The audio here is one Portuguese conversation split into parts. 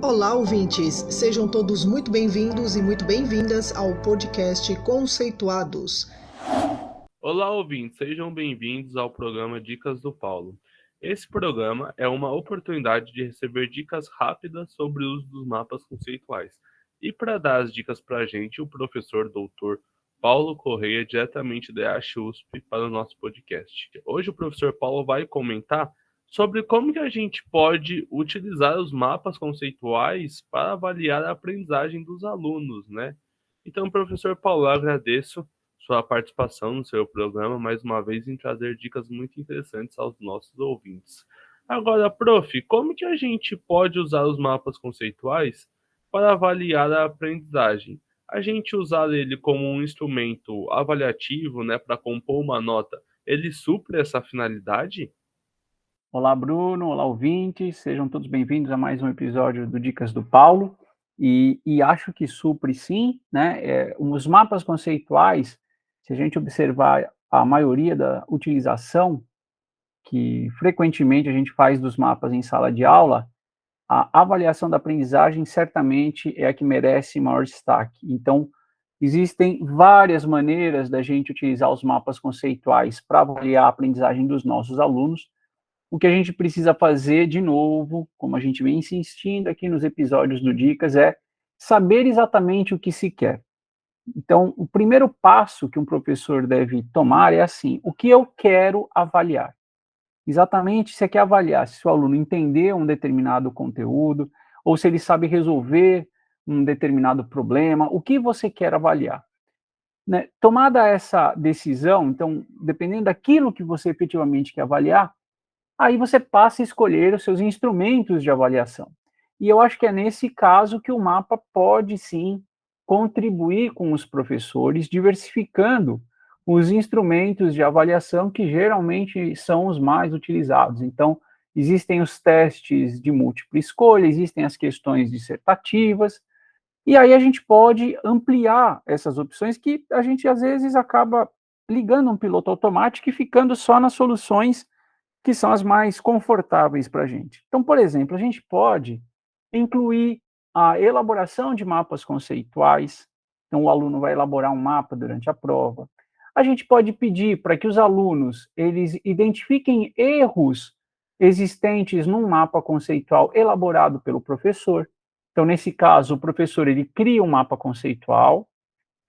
Olá, ouvintes! Sejam todos muito bem-vindos e muito bem-vindas ao podcast Conceituados. Olá, ouvintes! Sejam bem-vindos ao programa Dicas do Paulo. Esse programa é uma oportunidade de receber dicas rápidas sobre o uso dos mapas conceituais. E para dar as dicas para a gente, o professor doutor Paulo Correia, diretamente da USP, para o nosso podcast. Hoje o professor Paulo vai comentar sobre como que a gente pode utilizar os mapas conceituais para avaliar a aprendizagem dos alunos, né? Então, professor Paulo, eu agradeço sua participação no seu programa, mais uma vez, em trazer dicas muito interessantes aos nossos ouvintes. Agora, prof, como que a gente pode usar os mapas conceituais para avaliar a aprendizagem? A gente usar ele como um instrumento avaliativo, né, para compor uma nota, ele supre essa finalidade? Olá, Bruno. Olá, ouvintes. Sejam todos bem-vindos a mais um episódio do Dicas do Paulo. E acho que supre sim, né? Os mapas conceituais, se a gente observar a maioria da utilização que frequentemente a gente faz dos mapas em sala de aula, a avaliação da aprendizagem certamente é a que merece maior destaque. Então, existem várias maneiras da gente utilizar os mapas conceituais para avaliar a aprendizagem dos nossos alunos. O que a gente precisa fazer, de novo, como a gente vem insistindo aqui nos episódios do Dicas, é saber exatamente o que se quer. Então, o primeiro passo que um professor deve tomar é assim: o que eu quero avaliar? Exatamente, você quer avaliar se o aluno entendeu um determinado conteúdo, ou se ele sabe resolver um determinado problema, o que você quer avaliar? Né? Tomada essa decisão, então, dependendo daquilo que você efetivamente quer avaliar, aí você passa a escolher os seus instrumentos de avaliação. E eu acho que é nesse caso que o mapa pode sim contribuir com os professores, diversificando os instrumentos de avaliação que geralmente são os mais utilizados. Então, existem os testes de múltipla escolha, existem as questões dissertativas, e aí a gente pode ampliar essas opções que a gente às vezes acaba ligando um piloto automático e ficando só nas soluções que são as mais confortáveis para a gente. Então, por exemplo, a gente pode incluir a elaboração de mapas conceituais. Então, o aluno vai elaborar um mapa durante a prova. A gente pode pedir para que os alunos eles identifiquem erros existentes num mapa conceitual elaborado pelo professor. Então, nesse caso, o professor ele cria um mapa conceitual,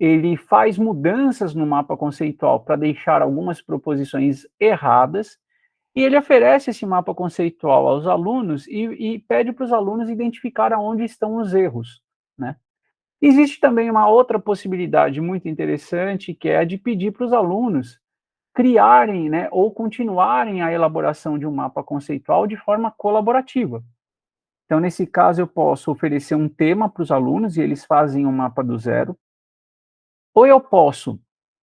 ele faz mudanças no mapa conceitual para deixar algumas proposições erradas, e ele oferece esse mapa conceitual aos alunos e pede para os alunos identificar aonde estão os erros, né? Existe também uma outra possibilidade muito interessante, que é a de pedir para os alunos criarem, né, ou continuarem a elaboração de um mapa conceitual de forma colaborativa. Então, nesse caso, eu posso oferecer um tema para os alunos e eles fazem um mapa do zero, ou eu posso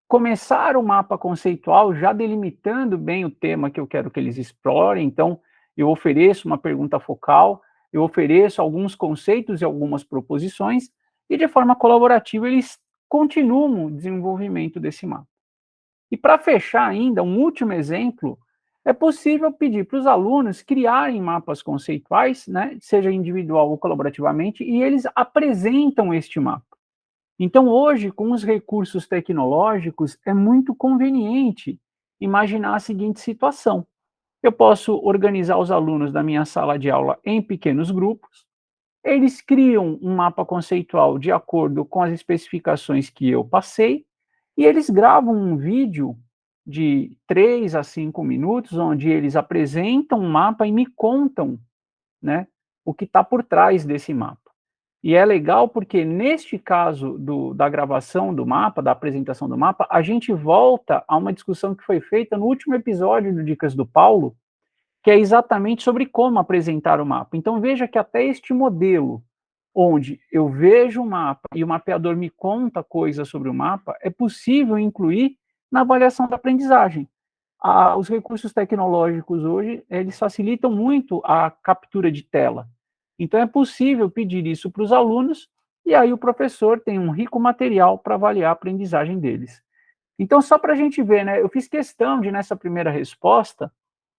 começar o mapa conceitual já delimitando bem o tema que eu quero que eles explorem. Então, eu ofereço uma pergunta focal, eu ofereço alguns conceitos e algumas proposições, e de forma colaborativa eles continuam o desenvolvimento desse mapa. E para fechar ainda, um último exemplo, é possível pedir para os alunos criarem mapas conceituais, né, seja individual ou colaborativamente, e eles apresentam este mapa. Então, hoje, com os recursos tecnológicos, é muito conveniente imaginar a seguinte situação: eu posso organizar os alunos da minha sala de aula em pequenos grupos, eles criam um mapa conceitual de acordo com as especificações que eu passei, e eles gravam um vídeo de 3 a 5 minutos, onde eles apresentam o mapa e me contam, né, o que está por trás desse mapa. E é legal porque, neste caso da gravação do mapa, da apresentação do mapa, a gente volta a uma discussão que foi feita no último episódio do Dicas do Paulo, que é exatamente sobre como apresentar o mapa. Então, veja que até este modelo, onde eu vejo o mapa e o mapeador me conta coisas sobre o mapa, é possível incluir na avaliação da aprendizagem. Os recursos tecnológicos hoje, eles facilitam muito a captura de tela. Então, é possível pedir isso para os alunos, e aí o professor tem um rico material para avaliar a aprendizagem deles. Então, só para a gente ver, né, eu fiz questão de, nessa primeira resposta,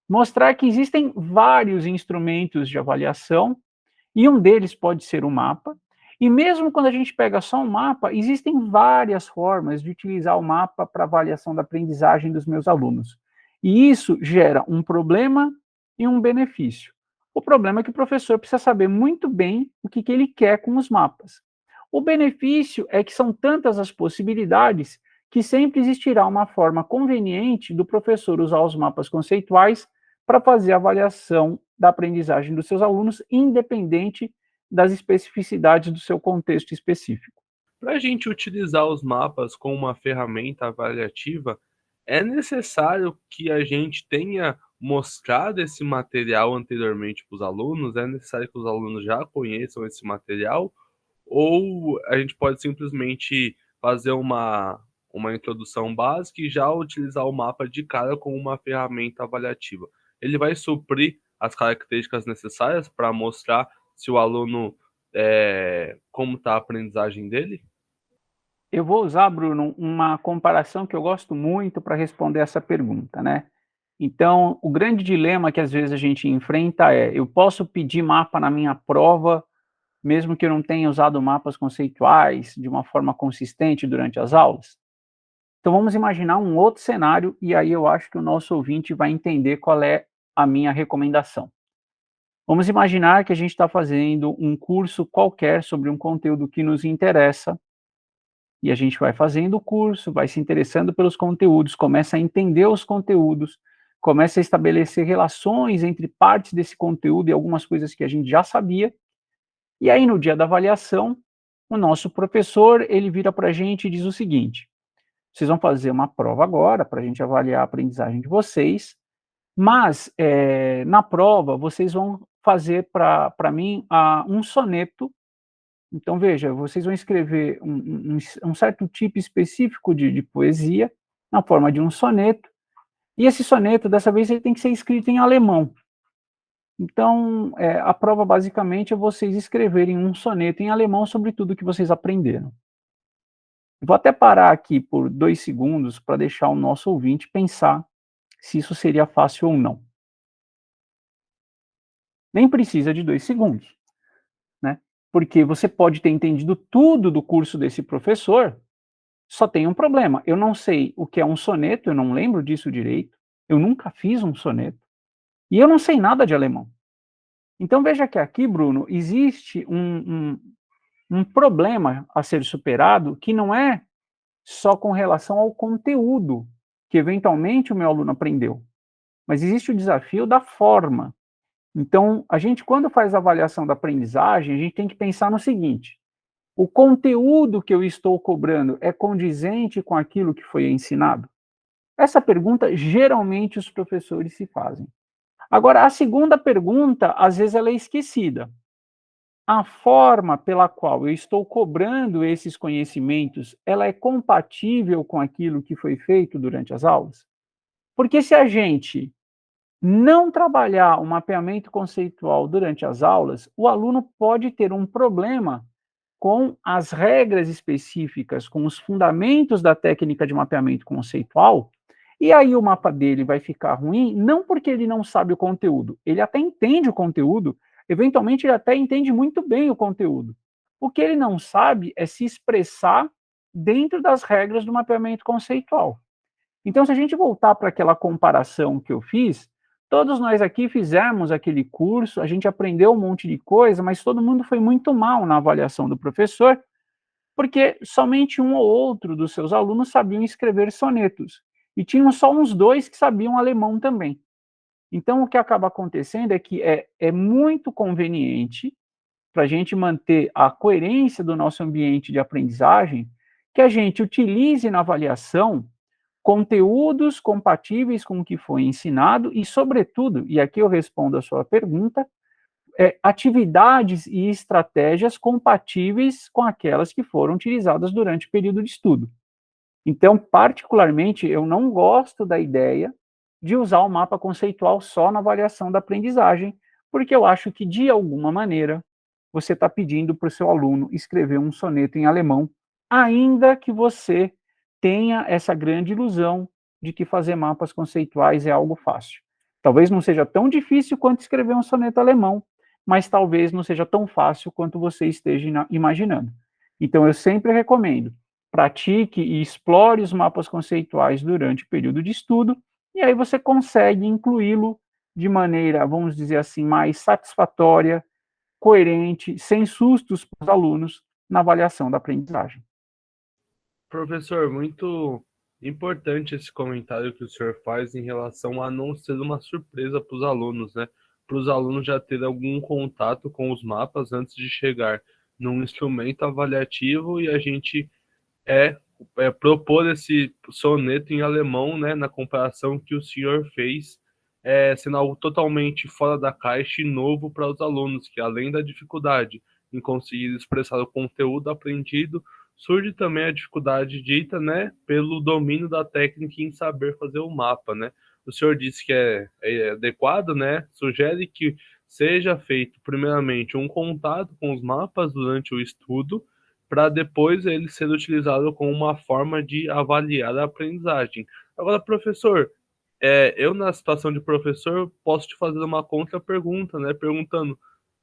mostrar que existem vários instrumentos de avaliação, E um deles pode ser o mapa. E mesmo quando a gente pega só um mapa, existem várias formas de utilizar o mapa para avaliação da aprendizagem dos meus alunos. E isso gera um problema e um benefício. O problema é que o professor precisa saber muito bem o que ele quer com os mapas. O benefício é que são tantas as possibilidades que sempre existirá uma forma conveniente do professor usar os mapas conceituais para fazer a avaliação da aprendizagem dos seus alunos, independente das especificidades do seu contexto específico. Para a gente utilizar os mapas como uma ferramenta avaliativa, é necessário que a gente tenha mostrado esse material anteriormente para os alunos? É necessário que os alunos já conheçam esse material? Ou a gente pode simplesmente fazer uma introdução básica e já utilizar o mapa de cara como uma ferramenta avaliativa? Ele vai suprir as características necessárias para mostrar se o aluno, como está a aprendizagem dele? Eu vou usar, Bruno, uma comparação que eu gosto muito para responder essa pergunta, né? Então, o grande dilema que às vezes a gente enfrenta é: eu posso pedir mapa na minha prova, mesmo que eu não tenha usado mapas conceituais de uma forma consistente durante as aulas? Então, vamos imaginar um outro cenário, e aí eu acho que o nosso ouvinte vai entender qual é a minha recomendação. Vamos imaginar que a gente está fazendo um curso qualquer sobre um conteúdo que nos interessa, e a gente vai fazendo o curso, vai se interessando pelos conteúdos, começa a entender os conteúdos, começa a estabelecer relações entre partes desse conteúdo e algumas coisas que a gente já sabia. E aí, no dia da avaliação, o nosso professor, ele vira para a gente e diz o seguinte: vocês vão fazer uma prova agora para a gente avaliar a aprendizagem de vocês, mas na prova vocês vão fazer para mim um soneto. Então, veja, vocês vão escrever um certo tipo específico de poesia, na forma de um soneto, e esse soneto, dessa vez, ele tem que ser escrito em alemão. Então, a prova, basicamente, é vocês escreverem um soneto em alemão sobre tudo que vocês aprenderam. Vou até parar aqui por 2 segundos para deixar o nosso ouvinte pensar se isso seria fácil ou não. Nem precisa de 2 segundos, né? Porque você pode ter entendido tudo do curso desse professor. Só tem um problema: eu não sei o que é um soneto, eu não lembro disso direito, eu nunca fiz um soneto, e eu não sei nada de alemão. Então veja que aqui, Bruno, existe um problema a ser superado, que não é só com relação ao conteúdo que eventualmente o meu aluno aprendeu, mas existe o desafio da forma. Então, a gente, quando faz a avaliação da aprendizagem, a gente tem que pensar no seguinte: o conteúdo que eu estou cobrando é condizente com aquilo que foi ensinado? Essa pergunta, geralmente, os professores se fazem. Agora, a segunda pergunta, às vezes, ela é esquecida. A forma pela qual eu estou cobrando esses conhecimentos, ela é compatível com aquilo que foi feito durante as aulas? Porque se a gente não trabalhar o mapeamento conceitual durante as aulas, o aluno pode ter um problema com as regras específicas, com os fundamentos da técnica de mapeamento conceitual, e aí o mapa dele vai ficar ruim, não porque ele não sabe o conteúdo, ele até entende o conteúdo, eventualmente ele até entende muito bem o conteúdo. O que ele não sabe é se expressar dentro das regras do mapeamento conceitual. Então, se a gente voltar para aquela comparação que eu fiz, todos nós aqui fizemos aquele curso, a gente aprendeu um monte de coisa, mas todo mundo foi muito mal na avaliação do professor, porque somente um ou outro dos seus alunos sabiam escrever sonetos. E tinham só uns 2 que sabiam alemão também. Então, o que acaba acontecendo é que é muito conveniente, para a gente manter a coerência do nosso ambiente de aprendizagem, que a gente utilize na avaliação conteúdos compatíveis com o que foi ensinado e, sobretudo, e aqui eu respondo a sua pergunta, atividades e estratégias compatíveis com aquelas que foram utilizadas durante o período de estudo. Então, particularmente, eu não gosto da ideia de usar o mapa conceitual só na avaliação da aprendizagem, porque eu acho que, de alguma maneira, você está pedindo para o seu aluno escrever um soneto em alemão, ainda que você tenha essa grande ilusão de que fazer mapas conceituais é algo fácil. Talvez não seja tão difícil quanto escrever um soneto alemão, mas talvez não seja tão fácil quanto você esteja imaginando. Então, eu sempre recomendo, pratique e explore os mapas conceituais durante o período de estudo, e aí você consegue incluí-lo de maneira, vamos dizer assim, mais satisfatória, coerente, sem sustos para os alunos na avaliação da aprendizagem. Professor, muito importante esse comentário que o senhor faz em relação a não ser uma surpresa para os alunos, né? Para os alunos já terem algum contato com os mapas antes de chegar num instrumento avaliativo e a gente é, propor esse soneto em alemão, né, na comparação que o senhor fez, sendo algo totalmente fora da caixa e novo para os alunos, que além da dificuldade em conseguir expressar o conteúdo aprendido, surge também a dificuldade dita, né, pelo domínio da técnica em saber fazer o mapa, né? O senhor disse que é adequado, né? Sugere que seja feito primeiramente um contato com os mapas durante o estudo, para depois ele ser utilizado como uma forma de avaliar a aprendizagem. Agora, professor, eu na situação de professor posso te fazer uma contra-pergunta, né? Perguntando,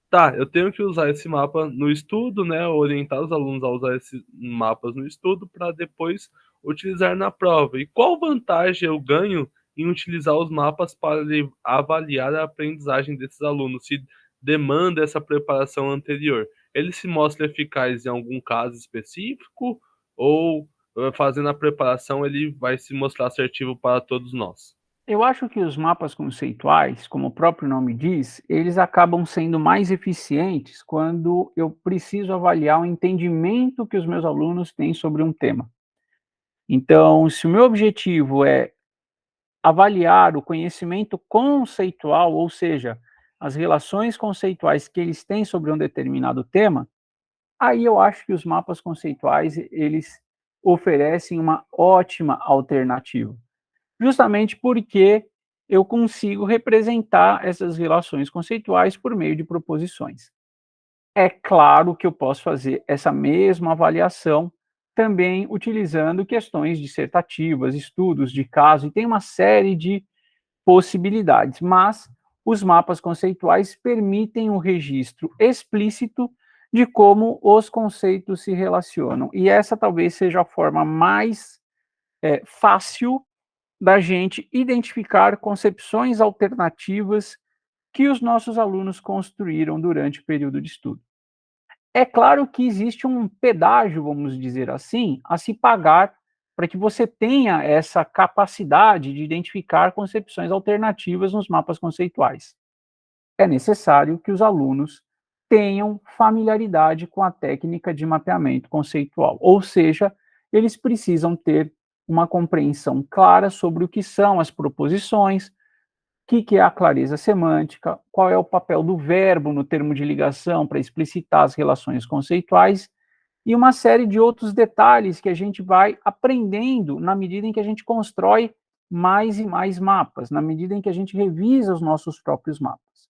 tá, eu tenho que usar esse mapa no estudo, né? Orientar os alunos a usar esses mapas no estudo para depois utilizar na prova. E qual vantagem eu ganho em utilizar os mapas para avaliar a aprendizagem desses alunos, se demanda essa preparação anterior? Ele se mostra eficaz em algum caso específico ou fazendo a preparação ele vai se mostrar assertivo para todos nós? Eu acho que os mapas conceituais, como o próprio nome diz, eles acabam sendo mais eficientes quando eu preciso avaliar o entendimento que os meus alunos têm sobre um tema. Então, se o meu objetivo é avaliar o conhecimento conceitual, ou seja, as relações conceituais que eles têm sobre um determinado tema, aí eu acho que os mapas conceituais, eles oferecem uma ótima alternativa. Justamente porque eu consigo representar essas relações conceituais por meio de proposições. É claro que eu posso fazer essa mesma avaliação também utilizando questões dissertativas, estudos de caso, e tem uma série de possibilidades, mas os mapas conceituais permitem um registro explícito de como os conceitos se relacionam. E essa talvez seja a forma mais fácil da gente identificar concepções alternativas que os nossos alunos construíram durante o período de estudo. É claro que existe um pedágio, vamos dizer assim, a se pagar para que você tenha essa capacidade de identificar concepções alternativas nos mapas conceituais. É necessário que os alunos tenham familiaridade com a técnica de mapeamento conceitual, ou seja, eles precisam ter uma compreensão clara sobre o que são as proposições, o que é a clareza semântica, qual é o papel do verbo no termo de ligação para explicitar as relações conceituais e uma série de outros detalhes que a gente vai aprendendo na medida em que a gente constrói mais e mais mapas, na medida em que a gente revisa os nossos próprios mapas.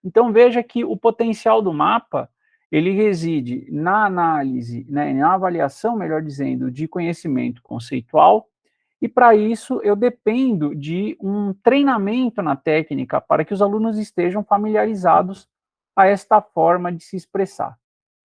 Então veja que o potencial do mapa, ele reside na análise, né, na avaliação, melhor dizendo, de conhecimento conceitual, e para isso eu dependo de um treinamento na técnica para que os alunos estejam familiarizados a esta forma de se expressar.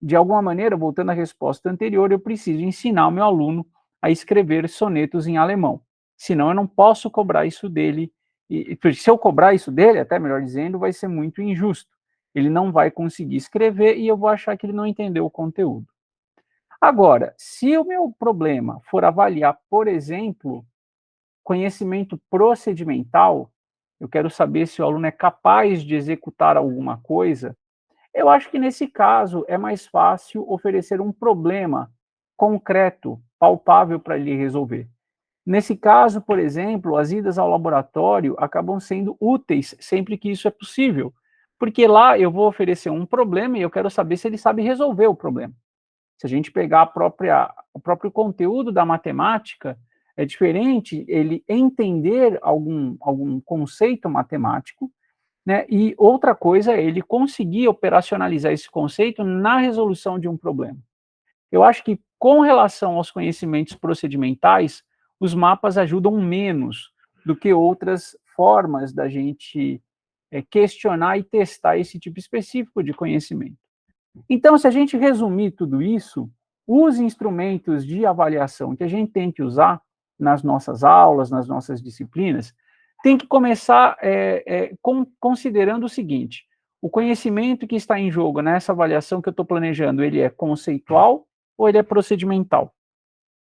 De alguma maneira, voltando à resposta anterior, eu preciso ensinar o meu aluno a escrever sonetos em alemão. Senão eu não posso cobrar isso dele. E se eu cobrar isso dele, até melhor dizendo, vai ser muito injusto. Ele não vai conseguir escrever e eu vou achar que ele não entendeu o conteúdo. Agora, se o meu problema for avaliar, por exemplo, conhecimento procedimental, eu quero saber se o aluno é capaz de executar alguma coisa, eu acho que nesse caso é mais fácil oferecer um problema concreto, palpável para ele resolver. Nesse caso, por exemplo, as idas ao laboratório acabam sendo úteis sempre que isso é possível, porque lá eu vou oferecer um problema e eu quero saber se ele sabe resolver o problema. Se a gente pegar o próprio conteúdo da matemática, é diferente ele entender algum conceito matemático, né? E outra coisa é ele conseguir operacionalizar esse conceito na resolução de um problema. Eu acho que, com relação aos conhecimentos procedimentais, os mapas ajudam menos do que outras formas da gente questionar e testar esse tipo específico de conhecimento. Então, se a gente resumir tudo isso, os instrumentos de avaliação que a gente tem que usar nas nossas aulas, nas nossas disciplinas, tem que começar considerando o seguinte: o conhecimento que está em jogo nessa avaliação que eu estou planejando, ele é conceitual ou ele é procedimental?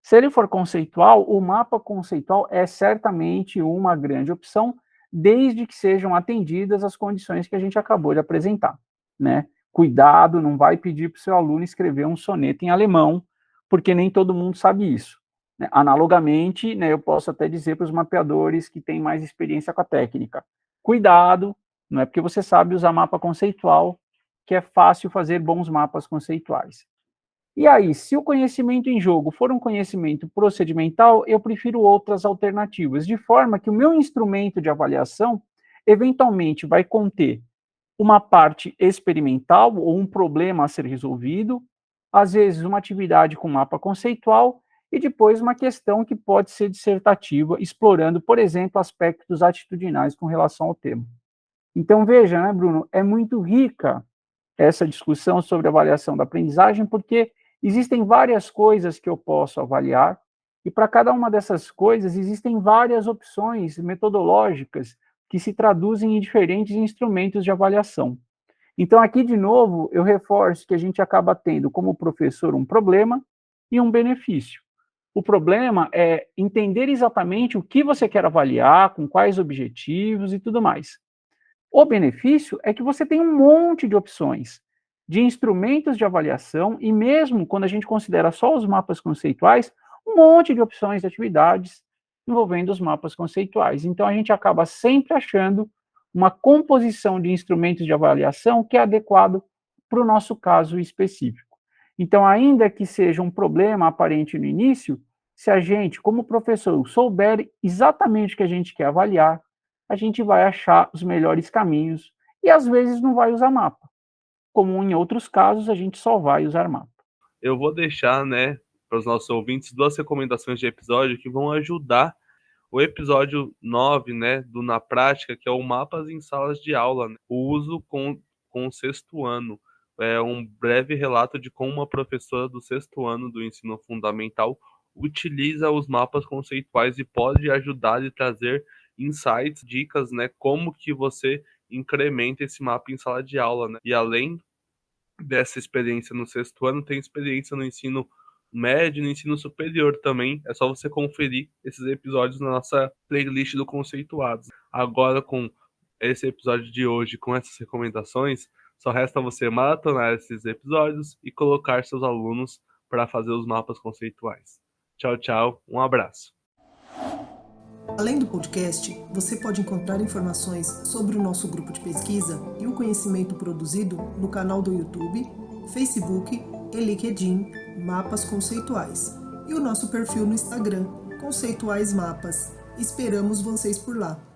Se ele for conceitual, o mapa conceitual é certamente uma grande opção, desde que sejam atendidas as condições que a gente acabou de apresentar, né? Cuidado, não vai pedir para o seu aluno escrever um soneto em alemão, porque nem todo mundo sabe isso, né? Analogamente, né, eu posso até dizer para os mapeadores que têm mais experiência com a técnica: cuidado, não é porque você sabe usar mapa conceitual que é fácil fazer bons mapas conceituais. E aí, se o conhecimento em jogo for um conhecimento procedimental, eu prefiro outras alternativas, de forma que o meu instrumento de avaliação eventualmente vai conter uma parte experimental ou um problema a ser resolvido, às vezes uma atividade com mapa conceitual e depois uma questão que pode ser dissertativa, explorando, por exemplo, aspectos atitudinais com relação ao tema. Então, veja, né, Bruno, é muito rica essa discussão sobre avaliação da aprendizagem, porque existem várias coisas que eu posso avaliar, e para cada uma dessas coisas existem várias opções metodológicas que se traduzem em diferentes instrumentos de avaliação. Então, aqui, de novo, eu reforço que a gente acaba tendo como professor um problema e um benefício. O problema é entender exatamente o que você quer avaliar, com quais objetivos e tudo mais. O benefício é que você tem um monte de opções, de instrumentos de avaliação, e mesmo quando a gente considera só os mapas conceituais, um monte de opções de atividades envolvendo os mapas conceituais. Então, a gente acaba sempre achando uma composição de instrumentos de avaliação que é adequado para o nosso caso específico. Então, ainda que seja um problema aparente no início, se a gente, como professor, souber exatamente o que a gente quer avaliar, a gente vai achar os melhores caminhos e, às vezes, não vai usar mapa. Como em outros casos, a gente só vai usar mapa. Eu vou deixar, né, para os nossos ouvintes, 2 recomendações de episódio que vão ajudar o episódio 9, né, do Na Prática, que é o Mapas em Salas de Aula, né? O uso com o sexto ano. É um breve relato de como uma professora do sexto ano do ensino fundamental utiliza os mapas conceituais e pode ajudar e trazer insights, dicas, né, como que você incrementa esse mapa em sala de aula, né? E além dessa experiência no sexto ano, tem experiência no ensino médio e no ensino superior também. É só você conferir esses episódios na nossa playlist do Conceituados. Agora, com esse episódio de hoje, com essas recomendações, só resta você maratonar esses episódios e colocar seus alunos para fazer os mapas conceituais. Tchau, tchau. Um abraço. Além do podcast, você pode encontrar informações sobre o nosso grupo de pesquisa e o conhecimento produzido no canal do YouTube, Facebook e LinkedIn Mapas Conceituais e o nosso perfil no Instagram, Conceituais Mapas. Esperamos vocês por lá.